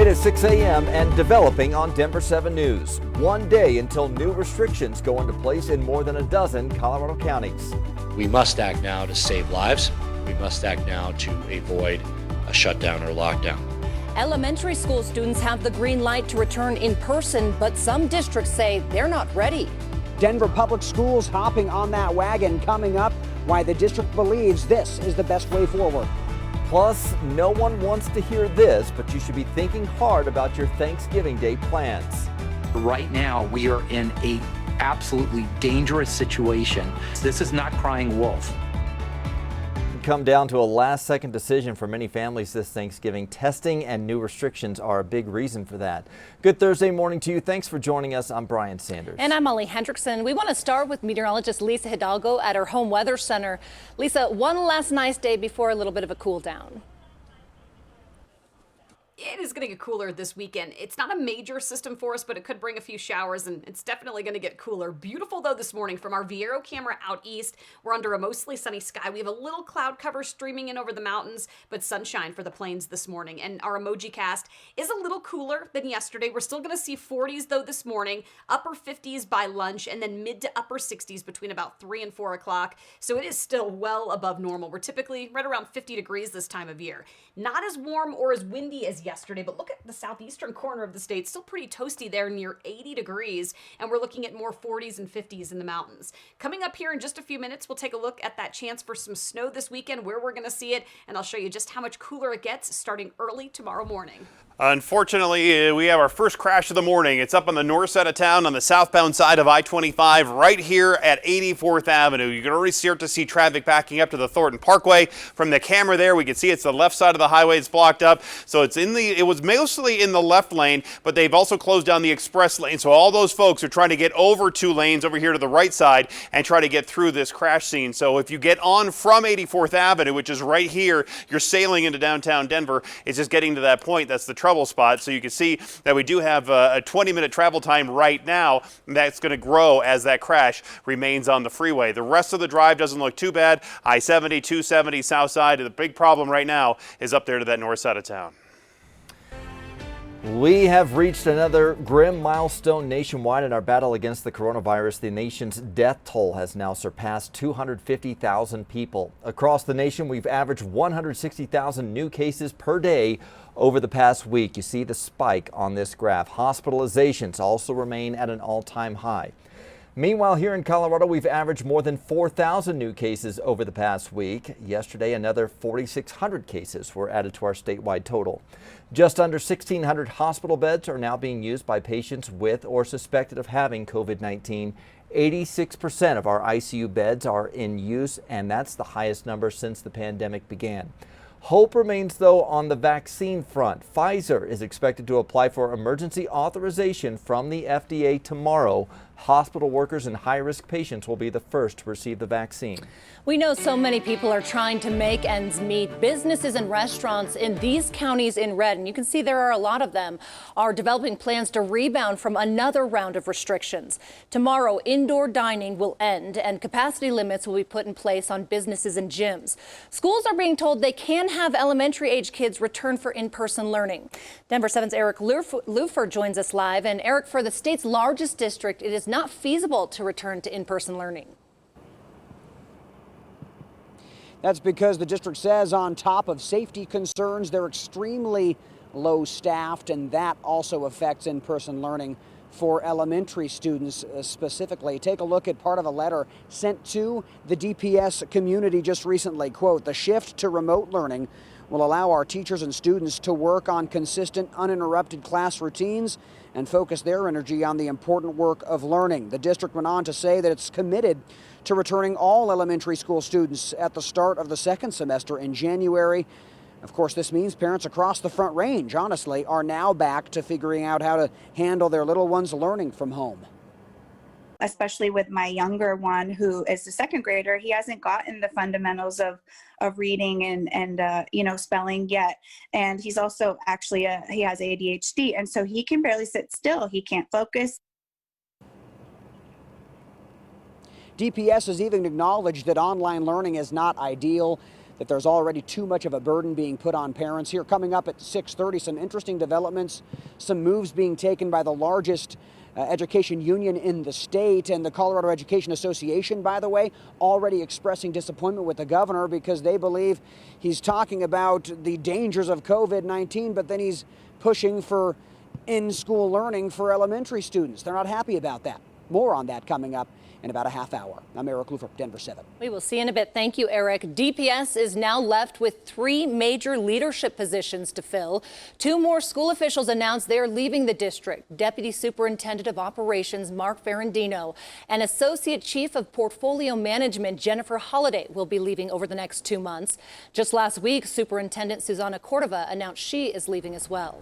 It is 6 a.m. and developing on Denver7 News. One day until new restrictions go into place in more than a dozen Colorado counties. We must act now to save lives. We must act now to avoid a shutdown or lockdown. Elementary school students have the green light to return in person, but some districts say they're not ready. Denver Public Schools hopping on that wagon. Coming up, why the district believes this is the best way forward. Plus, no one wants to hear this, but you should be thinking hard about your Thanksgiving Day plans. Right now, we are in a absolutely dangerous situation. This is not crying wolf. Come down to a last-second decision for many families this Thanksgiving. Testing and new restrictions are a big reason for that. Good Thursday morning to you. Thanks for joining us. I'm Brian Sanders. And I'm Molly Hendrickson. We want to start with meteorologist Lisa Hidalgo at her home weather center. Lisa, one last nice day before a little bit of a cool down. It is going to get cooler this weekend. It's not a major system for us, but it could bring a few showers, and it's definitely going to get cooler. Beautiful, though, this morning from our Viero camera out east. We're under a mostly sunny sky. We have a little cloud cover streaming in over the mountains, but sunshine for the plains this morning. And our emoji cast is a little cooler than yesterday. We're still going to see 40s, though, this morning, upper 50s by lunch, and then mid to upper 60s between about 3 and 4 o'clock. So it is still well above normal. We're typically right around 50 degrees this time of year. Not as warm or as windy as yesterday, but look at the southeastern corner of the state. Still pretty toasty there, near 80 degrees, and we're looking at more 40s and 50s in the mountains. Coming up here in just a few minutes, we'll take a look at that chance for some snow this weekend, where we're going to see it, and I'll show you just how much cooler it gets starting early tomorrow morning. Unfortunately, we have our first crash of the morning. It's up on the north side of town on the southbound side of I-25 right here at 84th Avenue. You can already start to see traffic backing up to the Thornton Parkway. From the camera there, we can see it's the left side of the highway. It's blocked up. So it was mostly in the left lane, but they've also closed down the express lane. So all those folks are trying to get over 2 lanes over here to the right side and try to get through this crash scene. So if you get on from 84th Avenue, which is right here, you're sailing into downtown Denver. It's just getting to that point. That's the trouble spot. So you can see that we do have a 20-minute travel time right now, and that's going to grow as that crash remains on the freeway. The rest of the drive doesn't look too bad. I-70, 270 south side. The big problem right now is up there to that north side of town. We have reached another grim milestone nationwide in our battle against the coronavirus. The nation's death toll has now surpassed 250,000 people. Across the nation, we've averaged 160,000 new cases per day over the past week. You see the spike on this graph. Hospitalizations also remain at an all-time high. Meanwhile, here in Colorado, we've averaged more than 4,000 new cases over the past week. Yesterday, another 4,600 cases were added to our statewide total. Just under 1,600 hospital beds are now being used by patients with or suspected of having COVID-19. 86% of our ICU beds are in use, and that's the highest number since the pandemic began. Hope remains, though, on the vaccine front. Pfizer is expected to apply for emergency authorization from the FDA tomorrow. Hospital workers and high-risk patients will be the first to receive the vaccine. We know so many people are trying to make ends meet. Businesses and restaurants in these counties in red, and you can see there are a lot of them, are developing plans to rebound from another round of restrictions. Tomorrow, indoor dining will end and capacity limits will be put in place on businesses and gyms. Schools are being told they can have elementary age kids return for in-person learning. Denver7's Eric Lufer joins us live. And Eric, for the state's largest district, it is not feasible to return to in-person learning. That's because the district says on top of safety concerns, they're extremely low staffed, and that also affects in-person learning for elementary students specifically. Take a look at part of a letter sent to the DPS community just recently. Quote, "The shift to remote learning will allow our teachers and students to work on consistent, uninterrupted class routines and focus their energy on the important work of learning." The district went on to say that it's committed to returning all elementary school students at the start of the second semester in January. Of course, this means parents across the Front Range, honestly, are now back to figuring out how to handle their little ones learning from home. Especially with my younger one, who is a second grader, he hasn't gotten the fundamentals of reading and spelling yet. And he's also actually he has ADHD, and so he can barely sit still. He can't focus. DPS has even acknowledged that online learning is not ideal. that there's already too much of a burden being put on parents. Here coming up at 6:30, some interesting developments, some moves being taken by the largest education union in the state, and the Colorado Education Association, by the way, already expressing disappointment with the governor because they believe he's talking about the dangers of COVID-19, but then he's pushing for in-school learning for elementary students. They're not happy about that. More on that coming up in about a half hour. I'm Eric Lufer, Denver7. We will see in a bit. Thank you, Eric. DPS is now left with 3 major leadership positions to fill. 2 more school officials announced they're leaving the district. Deputy Superintendent of Operations Mark Ferrandino and Associate Chief of Portfolio Management Jennifer Holliday will be leaving over the next 2 months. Just last week, Superintendent Susana Cordova announced she is leaving as well.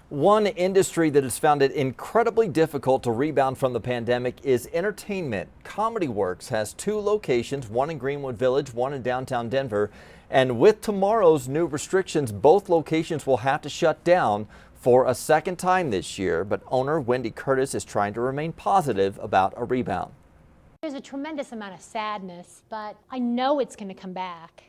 One industry that has found it incredibly difficult to rebound from the pandemic is entertainment. Comedy Works has 2 locations, one in Greenwood Village, one in downtown Denver. And with tomorrow's new restrictions, both locations will have to shut down for a second time this year. But owner Wendy Curtis is trying to remain positive about a rebound. There's a tremendous amount of sadness, but I know it's going to come back.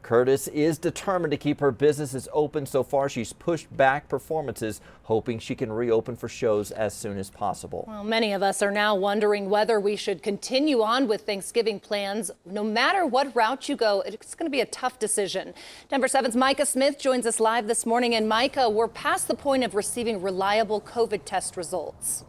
Curtis is determined to keep her businesses open. So far, she's pushed back performances, hoping she can reopen for shows as soon as possible. Well, many of us are now wondering whether we should continue on with Thanksgiving plans. No matter what route you go, it's going to be a tough decision. Denver 7's Micah Smith joins us live this morning. And Micah, we're past the point of receiving reliable COVID test results.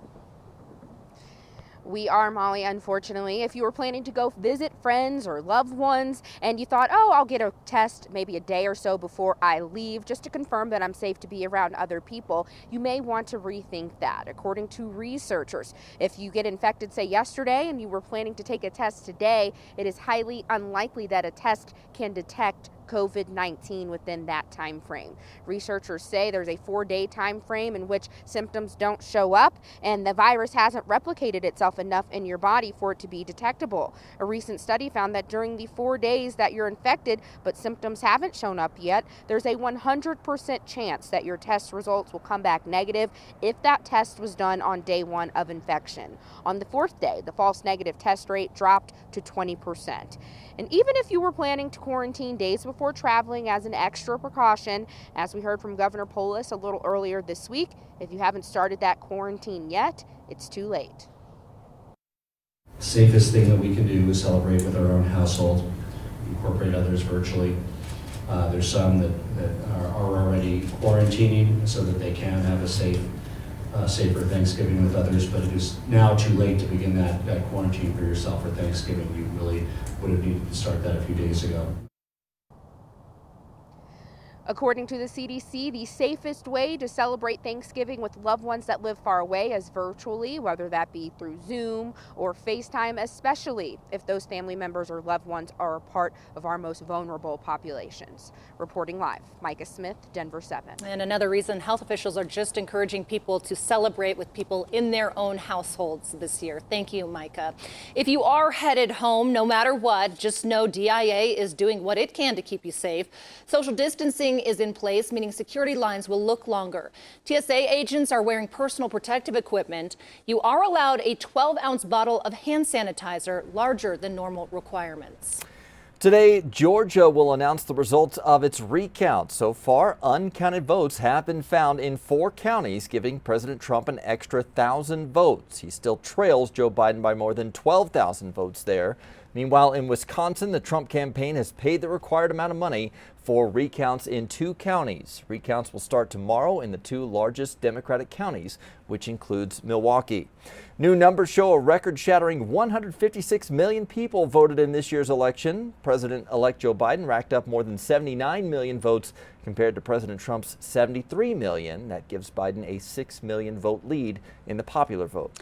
We are, Molly, unfortunately. If you were planning to go visit friends or loved ones and you thought, oh, I'll get a test maybe a day or so before I leave just to confirm that I'm safe to be around other people, you may want to rethink that. According to researchers, if you get infected, say, yesterday and you were planning to take a test today, it is highly unlikely that a test can detect COVID-19 within that time frame. Researchers say there's a 4-day time frame in which symptoms don't show up and the virus hasn't replicated itself enough in your body for it to be detectable. A recent study found that during the 4 days that you're infected but symptoms haven't shown up yet, there's a 100% chance that your test results will come back negative if that test was done on day 1 of infection. On the 4th day, the false negative test rate dropped to 20%. And even if you were planning to quarantine days before traveling as an extra precaution, as we heard from Governor Polis a little earlier this week, if you haven't started that quarantine yet, it's too late. The safest thing that we can do is celebrate with our own household, incorporate others virtually. There's some that are already quarantining so that they can have a safer Thanksgiving with others, but it is now too late to begin that quarantine for yourself for Thanksgiving. You really would have needed to start that a few days ago. According to the CDC, the safest way to celebrate Thanksgiving with loved ones that live far away is virtually, whether that be through Zoom or FaceTime, especially if those family members or loved ones are a part of our most vulnerable populations. Reporting live, Micah Smith, Denver 7. And another reason health officials are just encouraging people to celebrate with people in their own households this year. Thank you, Micah. If you are headed home, no matter what, just know DIA is doing what it can to keep you safe. Social distancing is in place, meaning security lines will look longer. TSA agents are wearing personal protective equipment. You are allowed a 12-ounce bottle of hand sanitizer, larger than normal requirements. Today, Georgia will announce the results of its recount. So far, uncounted votes have been found in 4 counties, giving President Trump an extra 1,000 votes. He still trails Joe Biden by more than 12,000 votes there. Meanwhile, in Wisconsin, the Trump campaign has paid the required amount of money for recounts in 2 counties. Recounts will start tomorrow in the 2 largest Democratic counties, which includes Milwaukee. New numbers show a record-shattering 156 million people voted in this year's election. President-elect Joe Biden racked up more than 79 million votes compared to President Trump's 73 million. That gives Biden a 6 million vote lead in the popular vote.